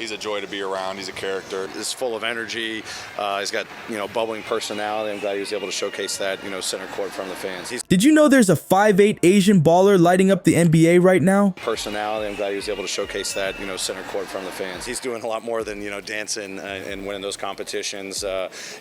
he's a joy to be around. He's a character. He's full of energy. He's got, bubbling personality. I'm glad he was able to showcase that, center court in front of the fans. Did you know there's a 5'8" Asian baller lighting up the NBA right now? Personality. I'm glad he was able to showcase that, center court in front of the fans. He's doing a lot more than, dancing and winning those competitions.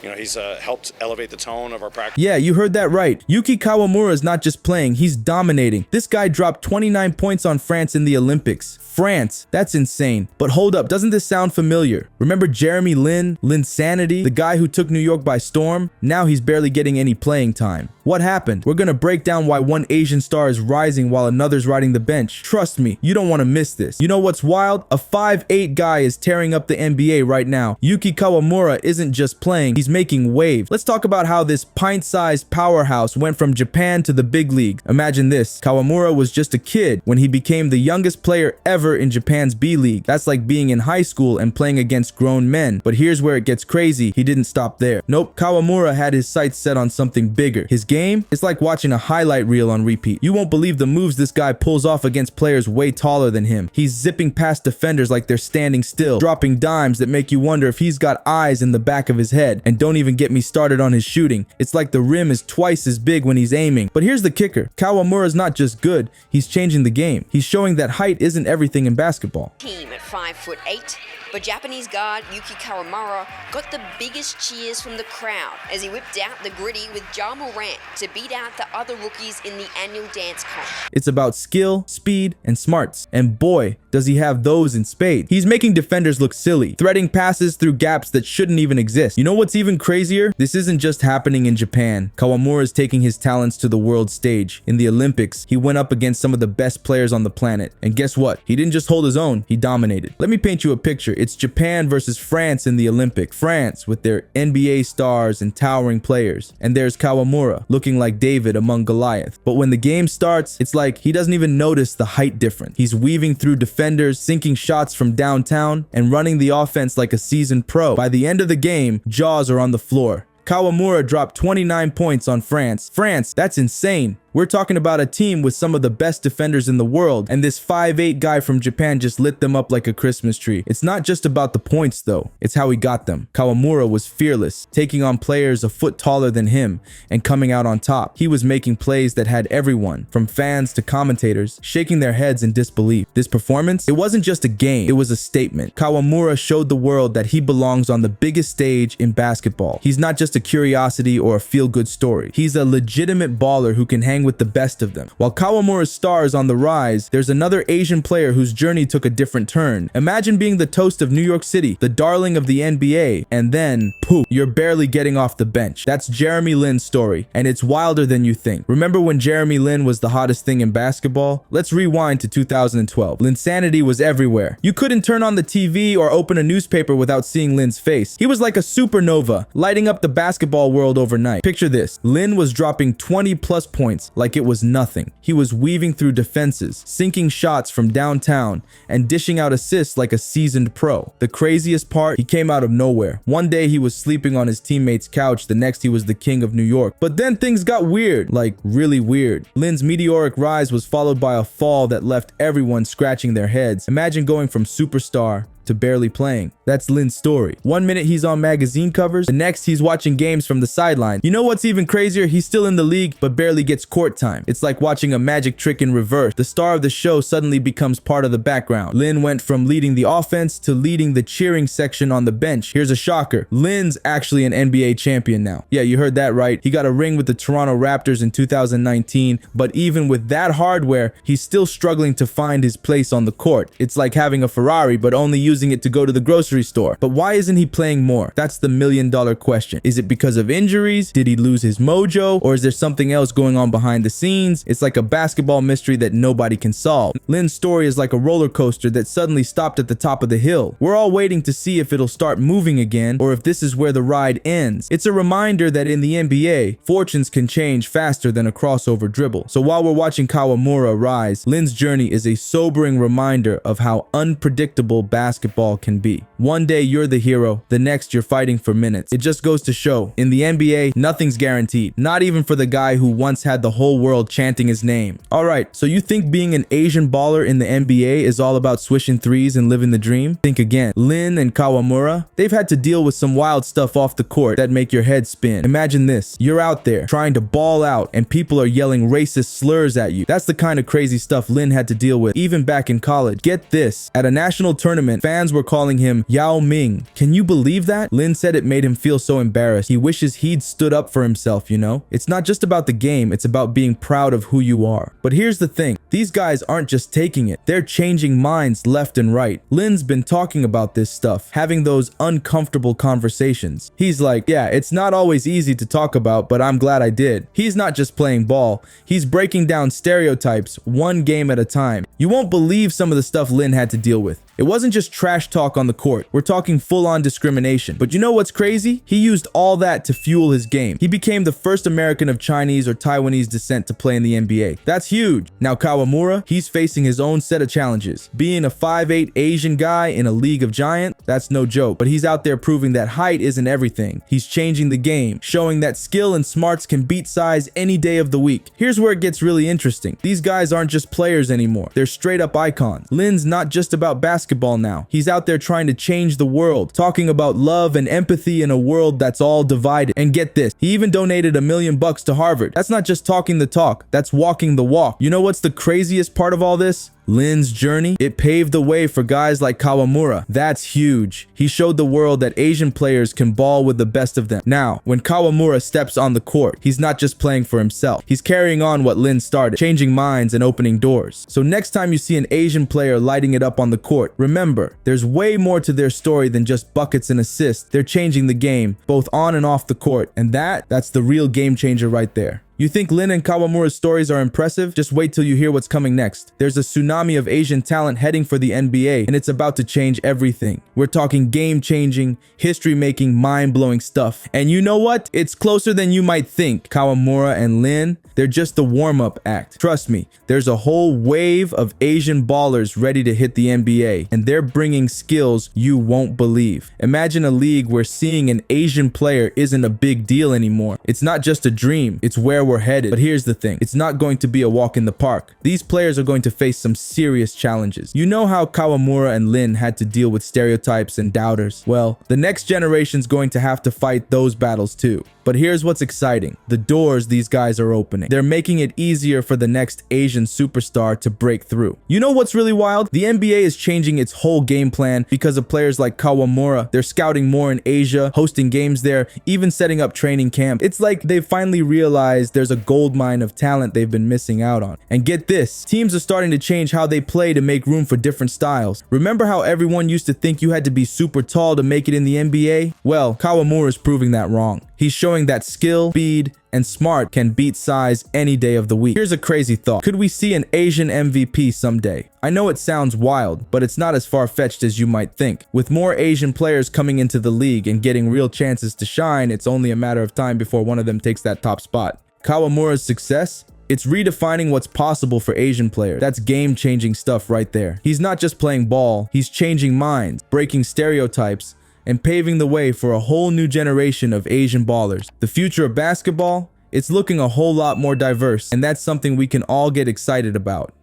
He's helped elevate the tone of our practice. Yeah, you heard that right. Yuki Kawamura is not just playing, he's dominating. This guy dropped 29 points on France in the Olympics. France, that's insane. But hold up, doesn't this sound familiar? Remember Jeremy Lin, Linsanity, the guy who took New York by storm? Now he's barely getting any playing time. What happened? We're gonna break down why one Asian star is rising while another's riding the bench. Trust me, you don't want to miss this. You know what's wild? A 5'8" guy is tearing up the NBA right now. Yuki Kawamura isn't just playing, he's making waves. Let's talk about how this pint-sized powerhouse went from Japan to the big league. Imagine this, Kawamura was just a kid when he became the youngest player ever in Japan's B League. That's like being in high school and playing against grown men. But here's where it gets crazy. He didn't stop there. Nope, Kawamura had his sights set on something bigger. His game is like watching a highlight reel on repeat. You won't believe the moves this guy pulls off against players way taller than him. He's zipping past defenders like they're standing still, dropping dimes that make you wonder if he's got eyes in the back of his head. And don't even get me started on his shooting. It's like the rim is twice as big when he's aiming. But here's the kicker. Kawamura's not just good, he's changing the game. He's showing that height isn't everything in basketball. Team at 5'8", but Japanese guard Yuki Kawamura got the biggest cheers from the crowd as he whipped out the gritty with Ja Morant to beat out the other rookies in the annual dance comp. It's about skill, speed, and smarts. And boy, does he have those in spades. He's making defenders look silly, threading passes through gaps that shouldn't even exist. You know what's even crazier? This isn't just happening in Japan. Kawamura is taking his talents to the world stage. In the Olympics, he went up against some of the best players on the planet. And guess what? He didn't just hold his own, he dominated. Let me paint you a picture. It's Japan versus France in the Olympics. France with their NBA stars and towering players. And there's Kawamura looking like David among Goliath. But when the game starts, it's like he doesn't even notice the height difference. He's weaving through defenders, sinking shots from downtown, and running the offense like a seasoned pro. By the end of the game, jaws are on the floor. Kawamura dropped 29 points on France. France, that's insane. We're talking about a team with some of the best defenders in the world, and this 5'8" guy from Japan just lit them up like a Christmas tree. It's not just about the points though, it's how he got them. Kawamura was fearless, taking on players a foot taller than him and coming out on top. He was making plays that had everyone, from fans to commentators, shaking their heads in disbelief. This performance, it wasn't just a game, it was a statement. Kawamura showed the world that he belongs on the biggest stage in basketball. He's not just a curiosity or a feel-good story. He's a legitimate baller who can hang with the best of them. While Kawamura's star is on the rise, there's another Asian player whose journey took a different turn. Imagine being the toast of New York City, the darling of the NBA, and then, poof, you're barely getting off the bench. That's Jeremy Lin's story, and it's wilder than you think. Remember when Jeremy Lin was the hottest thing in basketball? Let's rewind to 2012. Linsanity was everywhere. You couldn't turn on the TV or open a newspaper without seeing Lin's face. He was like a supernova, lighting up the basketball world overnight. Picture this. Lin was dropping 20+ points like it was nothing. He was weaving through defenses, sinking shots from downtown, and dishing out assists like a seasoned pro. The craziest part, he came out of nowhere. One day he was sleeping on his teammate's couch, the next he was the king of New York. But then things got weird, like really weird. Lin's meteoric rise was followed by a fall that left everyone scratching their heads. Imagine going from superstar to barely playing. That's Lin's story. One minute he's on magazine covers, the next he's watching games from the sideline. You know what's even crazier? He's still in the league, but barely gets court time. It's like watching a magic trick in reverse. The star of the show suddenly becomes part of the background. Lin went from leading the offense to leading the cheering section on the bench. Here's a shocker. Lin's actually an NBA champion now. Yeah, you heard that right. He got a ring with the Toronto Raptors in 2019, but even with that hardware, he's still struggling to find his place on the court. It's like having a Ferrari, but only using it to go to the grocery store. But why isn't he playing more? That's the million-dollar question. Is it because of injuries? Did he lose his mojo? Or is there something else going on behind the scenes? It's like a basketball mystery that nobody can solve. Lin's story is like a roller coaster that suddenly stopped at the top of the hill. We're all waiting to see if it'll start moving again or if this is where the ride ends. It's a reminder that in the NBA, fortunes can change faster than a crossover dribble. So while we're watching Kawamura rise, Lin's journey is a sobering reminder of how unpredictable basketball basketball can be. One day you're the hero, the next you're fighting for minutes. It just goes to show, in the NBA, nothing's guaranteed. Not even for the guy who once had the whole world chanting his name. Alright, so you think being an Asian baller in the NBA is all about swishing threes and living the dream? Think again. Lin and Kawamura, they've had to deal with some wild stuff off the court that make your head spin. Imagine this. You're out there trying to ball out and people are yelling racist slurs at you. That's the kind of crazy stuff Lin had to deal with even back in college. Get this. At a national tournament, fans were calling him Yao Ming. Can you believe that? Lin said it made him feel so embarrassed. He wishes he'd stood up for himself, you know? It's not just about the game, it's about being proud of who you are. But here's the thing. These guys aren't just taking it. They're changing minds left and right. Lin's been talking about this stuff, having those uncomfortable conversations. He's like, yeah, it's not always easy to talk about, but I'm glad I did. He's not just playing ball. He's breaking down stereotypes one game at a time. You won't believe some of the stuff Lin had to deal with. It wasn't just trash talk on the court. We're talking full-on discrimination. But you know what's crazy? He used all that to fuel his game. He became the first American of Chinese or Taiwanese descent to play in the NBA. That's huge. Now Kawamura, he's facing his own set of challenges. Being a 5'8" Asian guy in a league of giants, that's no joke. But he's out there proving that height isn't everything. He's changing the game, showing that skill and smarts can beat size any day of the week. Here's where it gets really interesting. These guys aren't just players anymore. They're straight up icons. Lin's not just about basketball now. He's out there trying to change the world, talking about love and empathy in a world that's all divided. And get this, he even donated $1 million to Harvard. That's not just talking the talk, that's walking the walk. You know what's the craziest part of all this? Lin's journey, it paved the way for guys like Kawamura. That's huge. He showed the world that Asian players can ball with the best of them. Now, when Kawamura steps on the court, he's not just playing for himself. He's carrying on what Lin started, changing minds and opening doors. So next time you see an Asian player lighting it up on the court, remember, there's way more to their story than just buckets and assists. They're changing the game, both on and off the court. And that's the real game changer right there. You think Lin and Kawamura's stories are impressive? Just wait till you hear what's coming next. There's a tsunami of Asian talent heading for the NBA, and it's about to change everything. We're talking game-changing, history-making, mind-blowing stuff. And you know what? It's closer than you might think. Kawamura and Lin, they're just the warm-up act. Trust me, there's a whole wave of Asian ballers ready to hit the NBA, and they're bringing skills you won't believe. Imagine a league where seeing an Asian player isn't a big deal anymore. It's not just a dream, it's where we're headed. But here's the thing, it's not going to be a walk in the park. These players are going to face some serious challenges. You know how Kawamura and Lin had to deal with stereotypes and doubters? Well, the next generation's going to have to fight those battles too. But here's what's exciting. The doors these guys are opening. They're making it easier for the next Asian superstar to break through. You know what's really wild? The NBA is changing its whole game plan because of players like Kawamura. They're scouting more in Asia, hosting games there, even setting up training camp. It's like they've finally realized there's a gold mine of talent they've been missing out on. And get this, teams are starting to change how they play to make room for different styles. Remember how everyone used to think you had to be super tall to make it in the NBA? Well, Kawamura is proving that wrong. He's showing that skill, speed, and smart can beat size any day of the week. Here's a crazy thought. Could we see an Asian MVP someday? I know it sounds wild, but it's not as far-fetched as you might think. With more Asian players coming into the league and getting real chances to shine, it's only a matter of time before one of them takes that top spot. Kawamura's success? It's redefining what's possible for Asian players. That's game-changing stuff right there. He's not just playing ball, he's changing minds, breaking stereotypes, and paving the way for a whole new generation of Asian ballers. The future of basketball, it's looking a whole lot more diverse, and that's something we can all get excited about.